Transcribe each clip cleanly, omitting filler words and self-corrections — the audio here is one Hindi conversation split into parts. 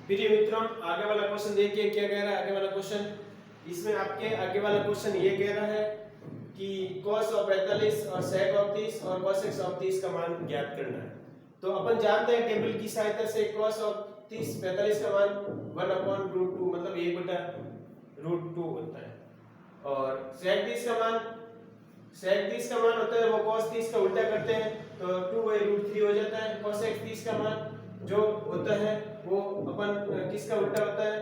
प्रिय मित्रों, आगे वाला क्वेश्चन देखिए क्या कह रहा है। आगे वाला क्वेश्चन, इसमें आपके आगे वाला क्वेश्चन ये कह रहा है कि cos ऑफ 45 और sec ऑफ 30 और cos ऑफ 30 का मान ज्ञात करना है। तो अपन जानते हैं टेबल की सहायता से cos ऑफ 45 का मान 1/√2 मतलब 1/√2 होता है, और sec 30 का मान होता है वो cos 30 का उल्टा करते हैं तो 2/√3 हो जाता है। cos 30 का मान जो होता है वो अपन किसका उल्टा होता है,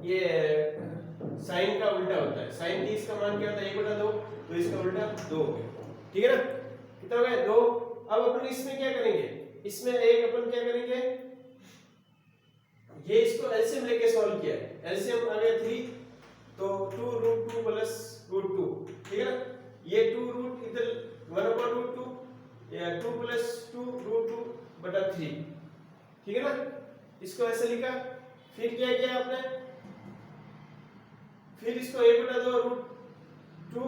ये साइन का उल्टा होता है। साइन 30 का मान क्या होता है 1/2, तो इसका उल्टा 2 हो गया। ठीक है ना, कितना हो गया 2। अब अपन इसमें क्या करेंगे, इसमें एक अपन क्या करेंगे, ये इसको एलसीएम लेके सॉल्व किया है। एलसीएम आ गया 3, तो 2√2 प्लस √2, ठीक है ना। ये 2 रूट इधर 1/√2 या 2 प्लस 2√2 बटा 3, ठीक है ना। इसको ऐसे लिखा, फिर क्या किया आपने, फिर इसको 1/2 √2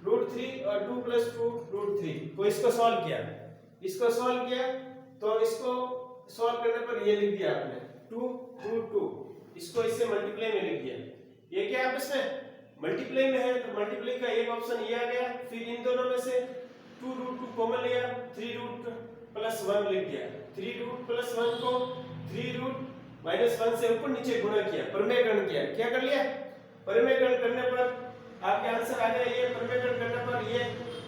√3 और 2 प्लस 2 √3 को इसको सॉल्व किया। इसको सॉल्व किया तो इसको सॉल्व करने पर ये लिख दिया आपने 2√2, इसको इससे मल्टीप्लाई में लिख दिया। ये क्या आपस में मल्टीप्लाई में है तो मल्टीप्लाई का एक ऑप्शन ये आ गया। फिर इन दोनों में से 2√2 कॉमन लिया, 3√+1 लिख दिया। 3√+1 को 3√-1 से ऊपर नीचे गुणा किया, परिमेयकरण किया। क्या कर लिया, परिमेयकरण करने पर आपके आंसर आ गया। ये परिमेयकरण करने पर ये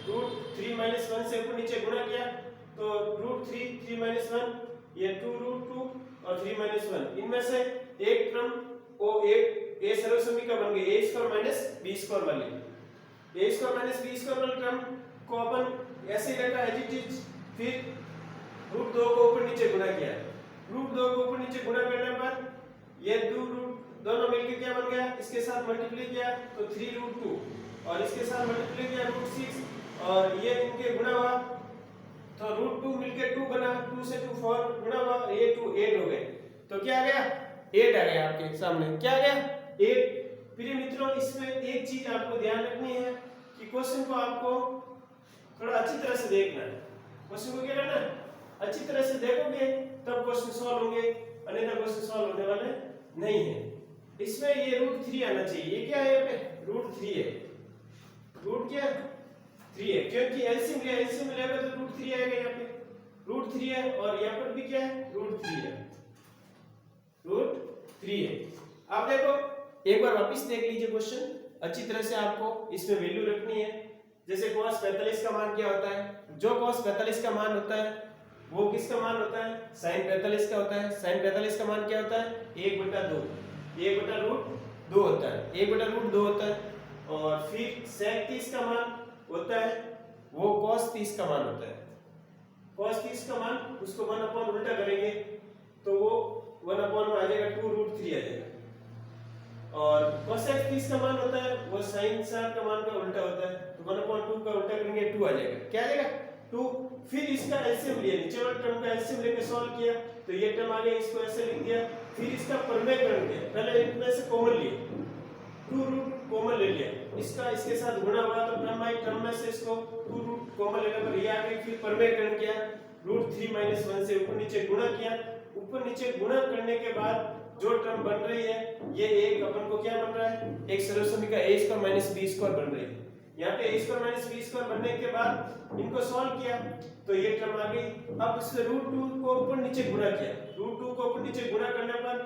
√3-1 से ऊपर नीचे गुणा किया तो √3 3-1, ये 2√2 और 3-1, इनमें से एक टर्म वो एक ए सर्वसम्मिका बन गई a² - b² वाली। a² - b² वाली टर्म को अपन ऐसे ही रखा एज इट इज। फिर √2 को ऊपर नीचे गुणा किया। √2 को ऊपर नीचे गुणा करने पर ये दोनों मिलकर क्या बन गया, इसके साथ मल्टीप्लाई किया तो 3√2 और इसके साथ मल्टीप्लाई किया √6 और ये इनके गुणा हुआ तो √2 मिलके 2 बना, 2 से 2 4 गुणा हुआ, ये 2 8 हो गए। तो क्या आ गया 8 आ गया आपके सामने, क्या आ गया 8। प्रिय मित्रों, इसमें एक चीज आपको ध्यान रखनी है कि क्वेश्चन को आपको थोड़ा अच्छी तरह से देखना है। क्वेश्चन को क्या करना है, अच्छी तरह से देखोगे तब क्वेश्चन सॉल्व होंगे, अन्यथा क्वेश्चन सॉल्व होने वाले नहीं है। इसमें ये √3 आना चाहिए। ये क्या है, यहाँ पे √3 है, रूट क्या 3 है, क्योंकि एलसीएम लिया, एलसीएम लेगा तो √3 आएगा। यहाँ पे √3 है और यहाँ पर भी क्या है √3 है, √3 है। आप देखो एक बार वापस देख लीजिए क्वेश्चन, अच्छी तरह से आपको इसमें वैल्यू रखनी है। जैसे cos 45 का मान क्या होता है, जो cos 45 का मान होता है वो किसका मान होता है, sin 45 का होता है। sin 45 का मान क्या होता है 1/2, 1/√2 होता है, 1/√2 होता है। और फिर sec 30 का मान होता है वो cos 30 का मान होता है। cos 30 का मान उसको 1/, उल्टा करेंगे तो वो 1/, आ जाएगा 2√3 आ जाएगा। और cosec 30 का मान होता है वो sin 60 का मान का उल्टा होता है, तो 1/2 का उल्टा करेंगे 2 आ जाएगा। क्या आ जाएगा 2। फिर इसका एलसीएम लिया, नीचे वाले टर्म का एलसीएम लेके सॉल्व किया तो ये टर्म आ गया, इसको ऐसे लिख दिया। फिर इसका परिमेयकरण किया, पहले इनमें से कॉमन लिए 2 कॉमन ले लिया, इसका इसके साथ गुणा हुआ तो टर्म बाय टर्म में से इसको 2 कॉमन लेने पर ये आ गई। फिर परिमेयकरण किया, √3-1 से ऊपर नीचे गुणा किया। ऊपर नीचे गुणा करने के बाद जो टर्म बन रही है ये एक अपन को क्या बन रहा है, एक सर्वसम्मिका a² - b² बन रही है। यहाँ पे a² - b² बनने के बाद इनको सॉल्व किया तो ये टर्म आ गई। अब इससे √2 को ऊपर नीचे गुणा किया, √2 को ऊपर नीचे गुणा करने पर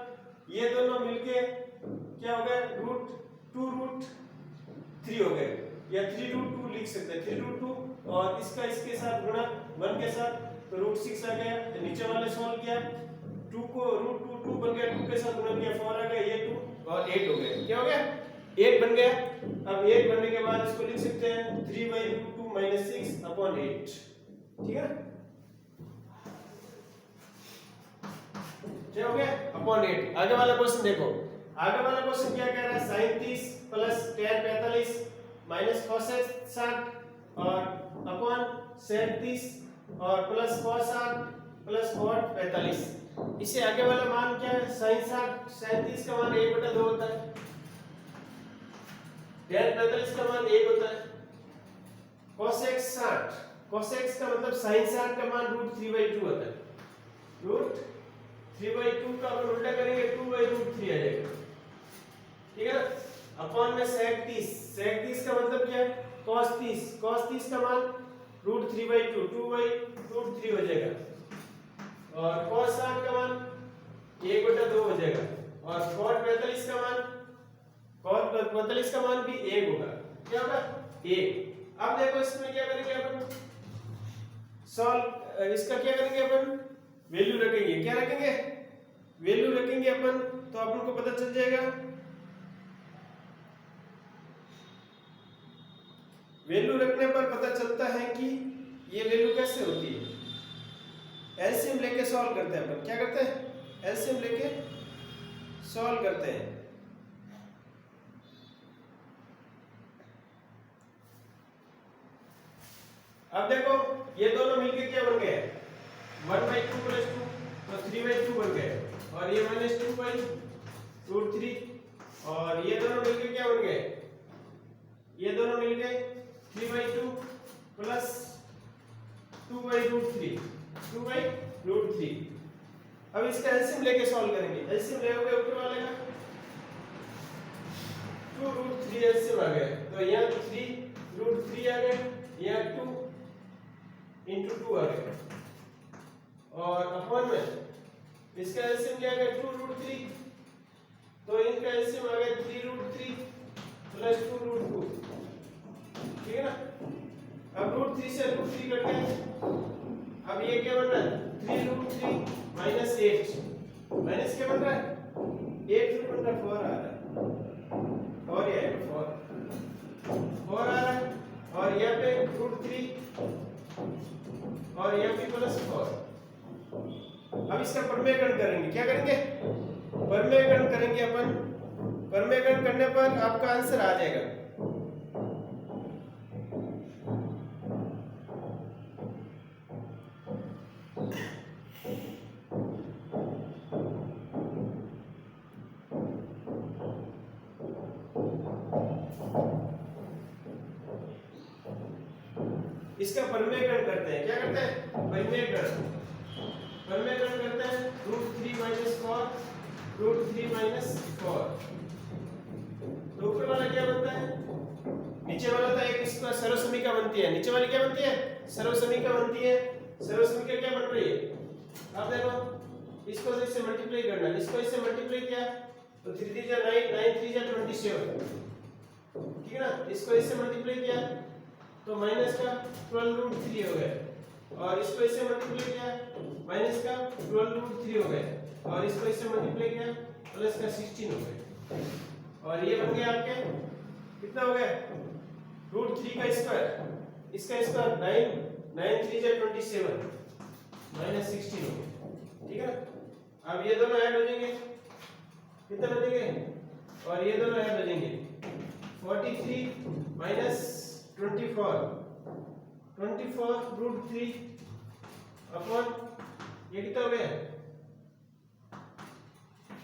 ये दोनों मिलके क्या हो गया √2√3 हो गए, या 3√2 लिख सकते हैं, 3√2 और इसका इसके साथ गुणा 1 के साथ तो √6 आ गया। तो नीचे वाले सॉल्व किया, 2 को √2 बन गया, 2 के साथ गुणा किया 4 आ गया, ये 2 और 8 हो गए। क्या हो गया 8 बन गया। अब 8 बनने के बाद इसको लिख सकते हैं 3/√2 - 6/8, ठीक है। क्या हो गया /8। आगे वाला क्वेश्चन देखो, आगे वाला क्वेश्चन क्या कह रहा है, sin 30 + tan 45 - cos 60 और अपॉन sec 30 और प्लस cos 60 + cot 45। इससे आगे वाला मान क्या है, sin 30 का मान 1/2 होता है, tan 45 का मान 1 होता है, cosec 60, cosec का मतलब sin 60 का मान √3/2 होता है, 3/2 का अपन उल्टा करेंगे 2/√3 आ जाएगा, ठीक है ना। अपॉन में sec 30, sec 30 का मतलब क्या है, cos 30, cos 30 का मान √3/2 2/√3 हो जाएगा, और cos 60 का मान 1/2 हो जाएगा, और cot 45 का मान, cot 45 का मान भी 1 होगा, क्या होगा 1। अब देखो इसमें क्या करेंगे अपन, सॉल्व, इसका क्या करेंगे अपन, वैल्यू रखेंगे, क्या रखेंगे, वैल्यू रखेंगे अपन, तो अपन को पता चल जाएगा। वैल्यू रखने पर पता चलता है कि ये वैल्यू कैसे होती है। एलसीएम लेके सॉल्व करते हैं अपन, क्या करते हैं, एलसीएम लेके सॉल्व करते हैं। अब देखो ये दोनों मिलके क्या बन गए, 1/2 + 2 तो 3/2 बन गए, और ये -2/√3, और ये दोनों मिलके क्या बन गए, ये दोनों मिल गए 3/2 + 2/√3, 2/√3। अब इसका एलसीएम लेके सॉल्व करेंगे, एलसीएम लेओगे ऊपर वाले का 2√3 एलसीएम आ गया, तो यहाँ 3√3 आ गया, यहाँ 2 × 2 आ गया, और अपॉन में इसका एलसीएम क्या आ गया 2√3, तो इनका एलसीएम आ गया 3√3 + 2√2, ठीक है ना। अब √3 से √3 कट गए, अब ये क्या बन रहा है 3√3 - 8, माइनस क्या बन रहा है 8 बन रहा है, 4 आ रहा है, और ये 4 आ रहा है, और यहाँ पे √3 और यहाँ पे +4। अब इसका परमेयकरण करेंगे, क्या करेंगे, परमेयकरण करेंगे अपन, परमेयकरण करने पर आपका आंसर आ जाएगा। इसका परमेयकरण करते हैं, क्या करते हैं, परमेयकरण, परमेयकरण करते हैं √3 - 4, √3 - 4, तो ऊपर वाला क्या बनता है, नीचे वाला तो एक इसका सर्वसमीका बनती है, नीचे वाली क्या बनती है, सर्वसमीका बनती है। सर्वसमीका क्या बन रही है, अब देखो इसको इससे मल्टीप्लाई करना, इसको इससे मल्टीप्लाई किया तो 3 3 जा 9, 9 3 जा 27, ठीक है ना। इसको इससे मल्टीप्लाई किया तो माइनस का 12√3 हो गया, और इसको इससे मल्टीप्लाई किया माइनस का 12√3 हो गया, और इसको इससे मल्टीप्लाई किया प्लस का 16 हो गया, और ये बन गया आपके कितना हो गया √3 का स्क्वायर, इसका स्क्वायर 9 9 3 जा 27 माइनस 16 हो गया, ठीक है ना। अब ये दोनों ऐड हो जाएंगे, कितना बनेंगे, और ये दोनों ऐड हो जाएंगे 43 माइनस 24 √3 अपॉन ये कितना हो गया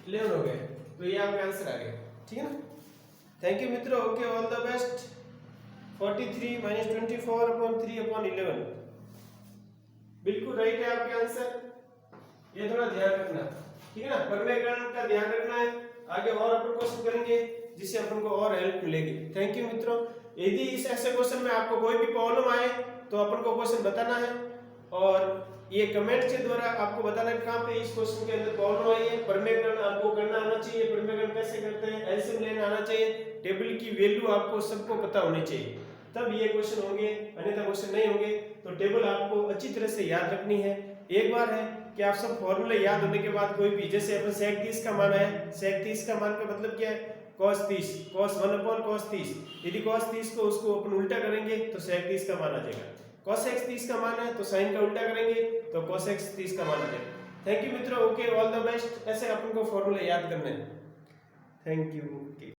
11 हो गया, तो ये आपका आंसर आ गया, ठीक है ना। थैंक यू मित्रों, ओके, ऑल द बेस्ट। 43 - 24/3/11 बिल्कुल राइट है आपके आंसर, ये थोड़ा ध्यान रखना, ठीक है ना, परमेयकरण का ध्यान रखना है। आगे और अपन क्वेश्चन करेंगे जिससे अपन को और हेल्प मिलेगी। थैंक यू मित्रों। यदि इस ऐसे क्वेश्चन में आपको कोई भी प्रॉब्लम आए तो अपन को क्वेश्चन बताना है, और ये कमेंट के द्वारा आपको बताना है कहां पे इस क्वेश्चन के अंदर प्रॉब्लम आई है। परमेयकरण आपको करना आना चाहिए, परमेयकरण कैसे करते हैं, एलसीएम लेना आना चाहिए, टेबल की वैल्यू आपको सबको पता होनी चाहिए, तब ये क्वेश्चन होंगे, अन्यथा क्वेश्चन नहीं होंगे। तो टेबल आपको अच्छी तरह से याद रखनी है। एक बार है कि आप सब फॉर्मूले याद होने के बाद कोई भी, जैसे अपन sec 30 का मान है, sec 30 का मान का मतलब क्या है cos 30, cos 1/cos 30, यदि cos 30 को उसको अपन उल्टा करेंगे तो sec 30 का मान आ जाएगा। cos x 30 का मान है तो sin का उल्टा करेंगे तो cos x 30 का मान आ जाएगा। थैंक यू मित्रों, ओके, ऑल द बेस्ट। ऐसे अपन को फॉर्मूले याद करने हैं। Thank you.